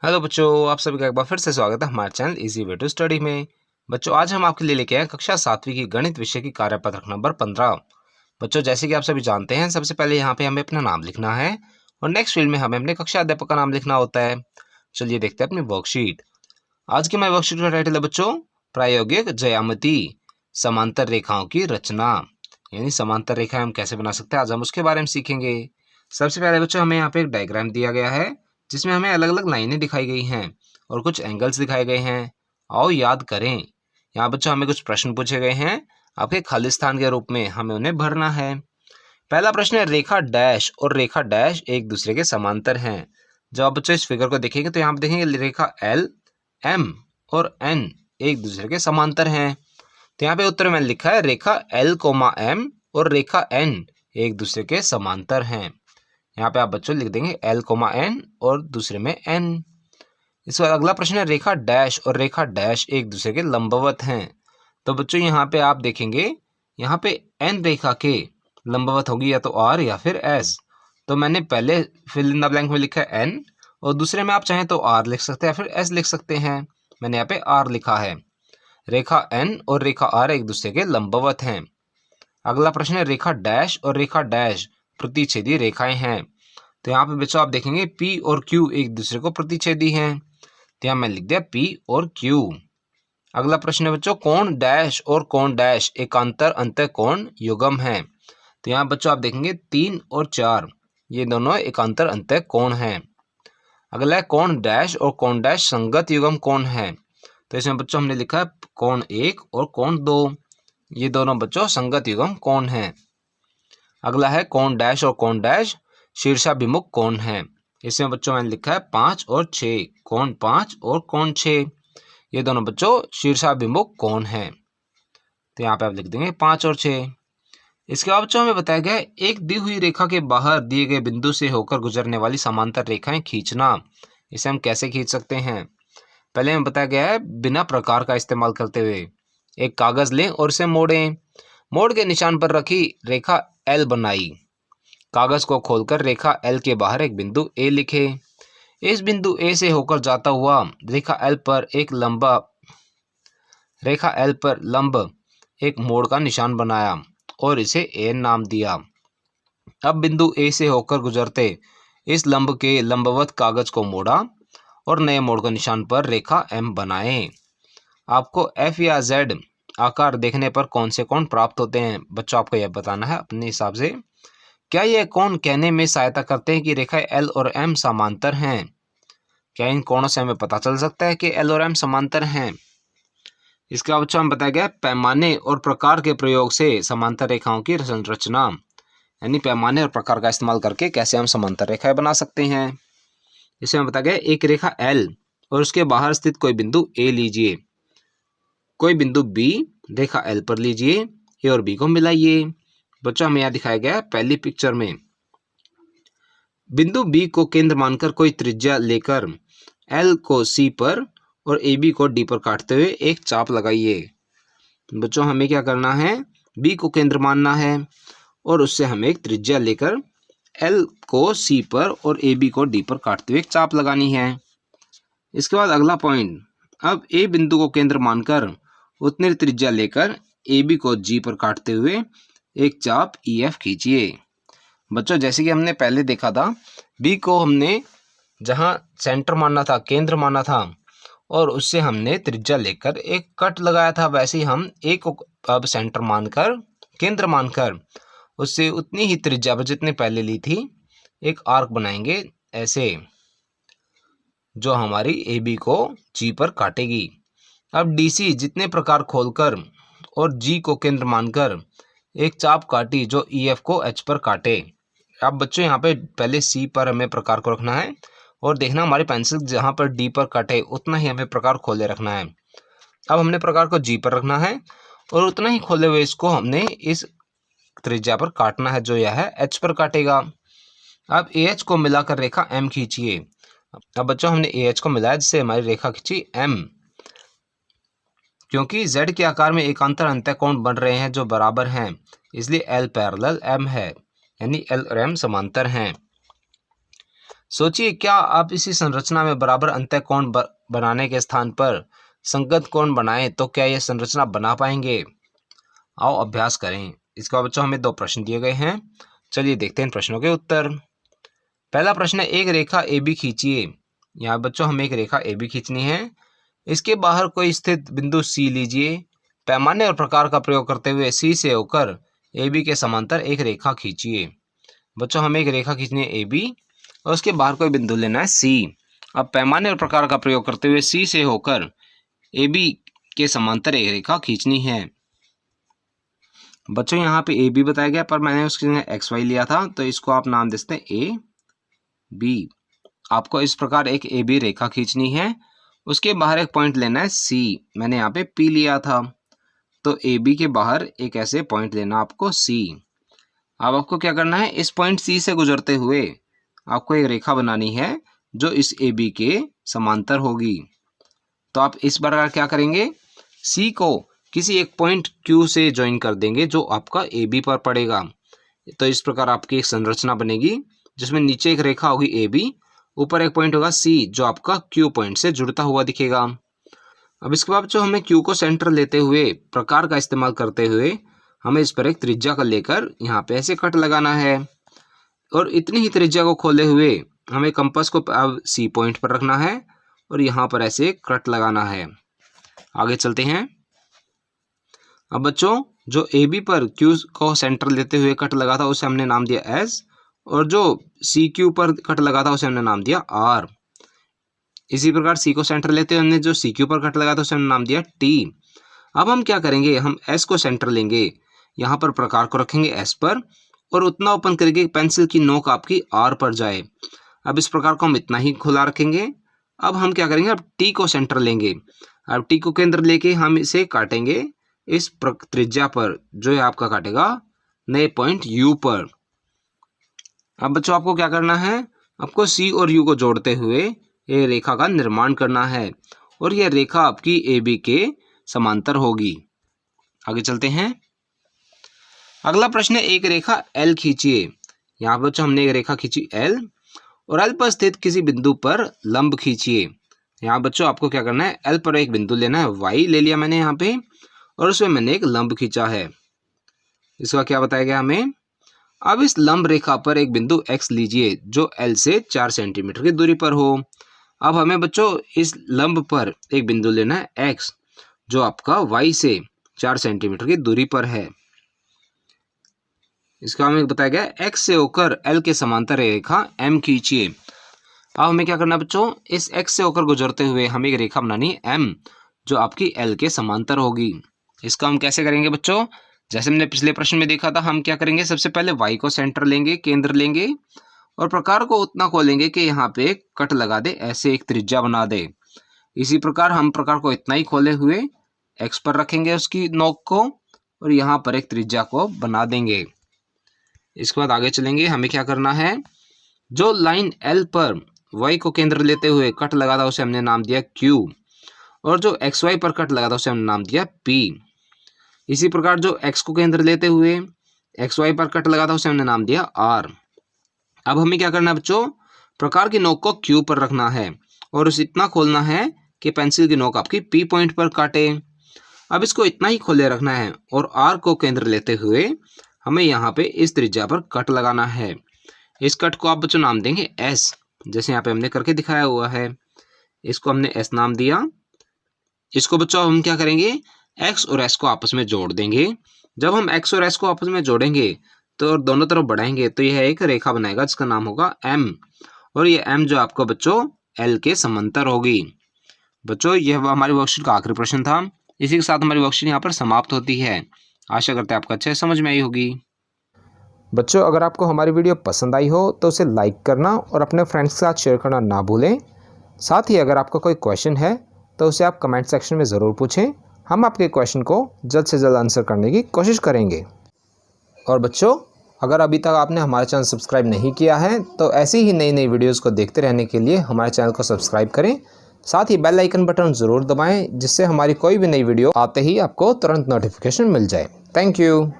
Hello बच्चों, आप सभी का एक बार फिर से स्वागत है हमारे channel easy way to study में। बच्चों, आज हम आपके लिए लेके आए कक्षा 7वीं की गणित विषय की कार्यपत्रक नंबर 15। बच्चों, जैसे कि आप सभी जानते हैं, सबसे पहले यहाँ पे हमें अपना नाम लिखना है और नेक्स्ट फील्ड में हमें अपने कक्षा अध्यापक का नाम लिखना होता है। चलिए देखते हैं अपनी वर्कशीट। आज की हमारी वर्कशीट का टाइटल है बच्चों प्रायोगिक ज्यामिति, समांतर रेखाओं की रचना। यानी समांतर रेखाएं हम कैसे बना सकते हैं, आज हम उसके बारे में सीखेंगे। सबसे पहले बच्चों हमें यहाँ पे एक डायग्राम दिया गया है जिसमें हमें अलग अलग लाइनें दिखाई गई हैं और कुछ एंगल्स दिखाए गए हैं। आओ याद करें। यहाँ बच्चों हमें कुछ प्रश्न पूछे गए हैं, आपके खाली स्थान के रूप में हमें उन्हें भरना है। पहला प्रश्न है, रेखा डैश और रेखा डैश एक दूसरे के समांतर हैं। जब आप बच्चों इस फिगर को देखेंगे तो यहाँ पे देखेंगे रेखा एल, एम और एन एक दूसरे के समांतर हैं। तो यहाँ पे उत्तर में लिखा है रेखा एल कोमा एम और रेखा एन एक दूसरे के समांतर हैं। यहाँ पे आप बच्चों लिख देंगे एल कोमा एन और दूसरे में एन। इसके बाद अगला प्रश्न है, रेखा डैश और रेखा डैश एक दूसरे के लंबवत हैं। तो बच्चों यहाँ पे आप देखेंगे, यहाँ पे एन रेखा के लंबवत होगी या तो आर या फिर एस। तो मैंने पहले फिल इन द ब्लैंक में लिखा है एन और दूसरे में आप चाहें तो आर लिख सकते हैं या फिर एस लिख सकते हैं। मैंने यहाँ पे आर लिखा है। रेखा एन और रेखा आर एक दूसरे के लंबवत हैं। अगला प्रश्न है, रेखा डैश और रेखा डैश प्रतिच्छेदी रेखाएं हैं। तो यहाँ पे बच्चों आप देखेंगे P और Q एक दूसरे को प्रतिच्छेदी हैं। तो यहाँ मैं लिख दिया P और Q। अगला प्रश्न है बच्चों, कोण डैश और कोण डैश एकांतर अंतःकोण युग्म हैं। तो यहाँ बच्चों आप देखेंगे 3 और 4 ये दोनों एकांतर अंतःकोण हैं। अगला है, कोण डैश और कोण डैश संगत युग्म कोण है। तो इसमें बच्चों हमने लिखा है कोण 1 और कोण 2 ये दोनों बच्चों संगत युग्म कोण हैं। अगला है, कोण डैश और कोण डैश शीर्षाभिमुख कोण है। इसमें बच्चों मैंने लिखा है 5 और 6, कोण 5 और कोण 6 ये दोनों बच्चों शीर्षाभिमुख कोण हैं। तो यहाँ पे आप लिख देंगे 5 और 6। इसके बाद बच्चों हमें बताया गया है, एक दी हुई रेखा के बाहर दिए गए बिंदु से होकर गुजरने वाली समांतर रेखाएं खींचना। इसे हम कैसे खींच सकते हैं। पहले हमें बताया गया है, बिना प्रकार का इस्तेमाल करते हुए एक कागज लें और इसे मोड़ें। मोड़ के निशान पर रखी रेखा एल बनाई। कागज को खोलकर रेखा एल के बाहर एक बिंदु ए लिखे। इस बिंदु ए से होकर जाता हुआ रेखा एल पर लंब एक मोड़ का निशान बनाया और इसे ए नाम दिया। अब बिंदु ए से होकर गुजरते इस लंब के लंबवत कागज को मोड़ा और नए मोड़ का निशान पर रेखा एम बनाए। आपको एफ या जेड आकार देखने पर कौन से कोण प्राप्त होते हैं, बच्चों आपको यह बताना है अपने हिसाब से। क्या ये कोण कहने में सहायता करते हैं कि रेखा एल और एम समांतर हैं। क्या इन कोणों से हमें पता चल सकता है कि एल और एम समांतर हैं। इसके बाद हम बताया गया पैमाने और प्रकार के प्रयोग से समांतर रेखाओं की संरचना। यानी पैमाने और प्रकार का इस्तेमाल करके कैसे हम समांतर रेखाएं बना सकते हैं। इसे हम बताया गया, एक रेखा एल और उसके बाहर स्थित कोई बिंदु ए लीजिए, कोई बिंदु बी रेखा एल पर लीजिए, ए और बी को मिलाइए। बच्चों हमें यहाँ दिखाया गया है पहली पिक्चर में, बिंदु बी को केंद्र मानकर कोई त्रिज्या लेकर एल को सी पर और ए बी को डी पर काटते हुए एक चाप लगाइए। बच्चों हमें क्या करना है, बी को केंद्र मानना है और उससे हमें एक त्रिज्या लेकर एल को सी पर और ए बी को डी पर काटते हुए एक चाप लगानी है। इसके बाद अगला पॉइंट, अब ए बिंदु को केंद्र मानकर उतनी त्रिज्या लेकर ए बी को जी पर काटते हुए एक चाप ई एफ खींचिए। बच्चों जैसे कि हमने पहले देखा था, बी को हमने जहां सेंटर माना था, केंद्र माना था और उससे हमने त्रिज्या लेकर एक कट लगाया था, वैसे ही हम ए को अब सेंटर मानकर, केंद्र मानकर उससे उतनी ही त्रिज्या पर जितने पहले ली थी एक आर्क बनाएंगे ऐसे, जो हमारी ए बी को जी पर काटेगी। अब डी सी जितने प्रकार खोलकर और जी को केंद्र मानकर एक चाप काटी जो ई एफ को एच पर काटे। अब बच्चों यहाँ पे पहले सी पर हमें प्रकार को रखना है और देखना हमारी पेंसिल जहाँ पर डी पर काटे उतना ही हमें प्रकार खोले रखना है। अब हमने प्रकार को जी पर रखना है और उतना ही खोले हुए इसको हमने इस त्रिज्या पर काटना है जो यह है एच पर काटेगा। अब ए एच को मिलाकर रेखा एम खींचिए। अब बच्चों हमने ए एच को मिलाया जिससे हमारी रेखा खींची एम। क्योंकि z के आकार में एकांतर अंतःकोण बन रहे हैं जो बराबर हैं, इसलिए L पैरेलल M है, यानी L और M समांतर हैं। सोचिए, क्या आप इसी संरचना में बराबर अंतःकोण बनाने के स्थान पर संगत कोण बनाएं तो क्या यह संरचना बना पाएंगे? आओ अभ्यास करें। इसके बाद बच्चों हमें 2 प्रश्न दिए गए हैं। चलिए देखते हैं इन प्रश्नों के उत्तर। पहला प्रश्न है, एक रेखा AB खींचिए। यहाँ बच्चों हमें एक रेखा AB खींचनी है। इसके बाहर कोई स्थित बिंदु C लीजिए। पैमाने और प्रकार का प्रयोग करते हुए C से होकर AB के समांतर एक रेखा खींचिए। बच्चों हमें एक रेखा खींचनी है AB और उसके बाहर कोई बिंदु लेना है C। अब पैमाने और प्रकार का प्रयोग करते हुए C से होकर AB के समांतर एक रेखा खींचनी है। बच्चों यहाँ पे AB बताया गया, पर मैंने उसकी जगह XY लिया था, तो इसको आप नाम देते हैं AB। आपको इस प्रकार एक AB रेखा खींचनी है। उसके बाहर एक पॉइंट लेना है C। मैंने यहाँ पे P लिया था, तो AB के बाहर एक ऐसे पॉइंट लेना आपको C। अब आपको क्या करना है, इस पॉइंट C से गुजरते हुए आपको एक रेखा बनानी है जो इस AB के समांतर होगी। तो आप इस प्रकार क्या करेंगे, C को किसी एक पॉइंट Q से ज्वाइन कर देंगे जो आपका AB पर पड़ेगा। तो इस प्रकार आपकी एक संरचना बनेगी जिसमें नीचे एक रेखा होगी AB, ऊपर एक पॉइंट होगा C जो आपका Q पॉइंट से जुड़ता हुआ दिखेगा। अब इसके बाद जो हमें Q को सेंटर लेते हुए प्रकार का इस्तेमाल करते हुए हमें इस पर एक त्रिज्या का लेकर यहाँ पे ऐसे कट लगाना है और इतनी ही त्रिज्या को खोले हुए हमें कंपास को अब C पॉइंट पर रखना है और यहाँ पर ऐसे कट लगाना है। आगे चलते हैं। अब बच्चों जो AB पर Q को सेंटर लेते हुए कट लगा था उसे हमने नाम दिया S, और जो CQ पर कट लगा था उसे हमने नाम दिया R। इसी प्रकार C को सेंटर लेते हुए हमने जो CQ पर कट लगा था उसे हमने नाम दिया T। अब हम क्या करेंगे, हम S को सेंटर लेंगे, यहाँ पर प्रकार को रखेंगे S पर और उतना ओपन करके पेंसिल की नोक आपकी R पर जाए। अब इस प्रकार को हम इतना ही खुला रखेंगे। अब हम क्या करेंगे, अब T को सेंटर लेंगे। अब T को केंद्र लेके हम इसे काटेंगे इस त्रिज्या पर जो है आपका काटेगा नए पॉइंट U पर। अब बच्चों आपको क्या करना है, आपको C और U को जोड़ते हुए ये रेखा का निर्माण करना है और यह रेखा आपकी AB के समांतर होगी। आगे चलते हैं। अगला प्रश्न है, एक रेखा L खींचिए। यहाँ बच्चों हमने एक रेखा खींची L और L पर स्थित किसी बिंदु पर लंब खींचिए। यहाँ बच्चों आपको क्या करना है, L पर एक बिंदु लेना है, Y ले लिया मैंने यहाँ पे और उसमें मैंने एक लंब खींचा है। इसका क्या बताया गया हमें, अब इस लंब रेखा पर एक बिंदु X लीजिए जो L से 4 सेंटीमीटर की दूरी पर हो। अब हमें बच्चों इस लंब पर एक बिंदु लेना है X जो आपका Y से 4 सेंटीमीटर की दूरी पर है। इसका हमें बताया गया X से होकर L के समांतर रेखा M खींचिए। अब हमें क्या करना है बच्चों, इस X से होकर गुजरते हुए हमें एक रेखा बनानी है M जो आपकी L के समांतर होगी। इसका हम कैसे करेंगे बच्चों, जैसे हमने पिछले प्रश्न में देखा था, हम क्या करेंगे, सबसे पहले Y को सेंटर लेंगे, केंद्र लेंगे और प्रकार को उतना खोलेंगे कि यहाँ पे एक कट लगा दे, ऐसे एक त्रिज्या बना दे। इसी प्रकार हम प्रकार को इतना ही खोले हुए X पर रखेंगे उसकी नोक को और यहाँ पर एक त्रिज्या को बना देंगे। इसके बाद आगे चलेंगे। हमें क्या करना है, जो लाइन L पर Y को केंद्र लेते हुए कट लगा था उसे हमने नाम दिया Q और जो XY पर कट लगा था उसे हमने नाम दिया P। इसी प्रकार जो X को केंद्र लेते हुए XY पर कट लगा था उसे हमने नाम दिया R। अब हमें क्या करना है बच्चों, प्रकार की नोक को Q पर रखना है और उसे इतना खोलना है कि पेंसिल की नोक आपकी P पॉइंट पर काटे। अब इसको इतना ही खोले रखना है और R को केंद्र लेते हुए हमें यहाँ पे इस त्रिज्या पर कट लगाना है। इस कट को आप बच्चों नाम देंगे S, जैसे यहाँ पे हमने करके दिखाया हुआ है। इसको हमने S नाम दिया। इसको बच्चों हम क्या करेंगे, X और S को आपस में जोड़ देंगे। जब हम X और S को आपस में जोड़ेंगे तो दोनों तरफ बढ़ाएंगे तो यह एक रेखा बनाएगा जिसका नाम होगा M और ये M जो आपको बच्चों L के समांतर होगी। बच्चों यह हमारी वर्कशीट का आखिरी प्रश्न था। इसी के साथ हमारी वर्कशीट यहाँ पर समाप्त होती है। आशा करते हैं आपको अच्छे समझ में आई होगी। बच्चों अगर आपको हमारी वीडियो पसंद आई हो तो उसे लाइक करना और अपने फ्रेंड्स के साथ शेयर करना ना भूलें। साथ ही अगर आपका कोई क्वेश्चन है तो उसे आप कमेंट सेक्शन में ज़रूर पूछें। हम आपके क्वेश्चन को जल्द से जल्द आंसर करने की कोशिश करेंगे। और बच्चों अगर अभी तक आपने हमारा चैनल सब्सक्राइब नहीं किया है तो ऐसी ही नई नई वीडियोस को देखते रहने के लिए हमारे चैनल को सब्सक्राइब करें। साथ ही बेल आइकन बटन ज़रूर दबाएं जिससे हमारी कोई भी नई वीडियो आते ही आपको तुरंत नोटिफिकेशन मिल जाए। Thank you.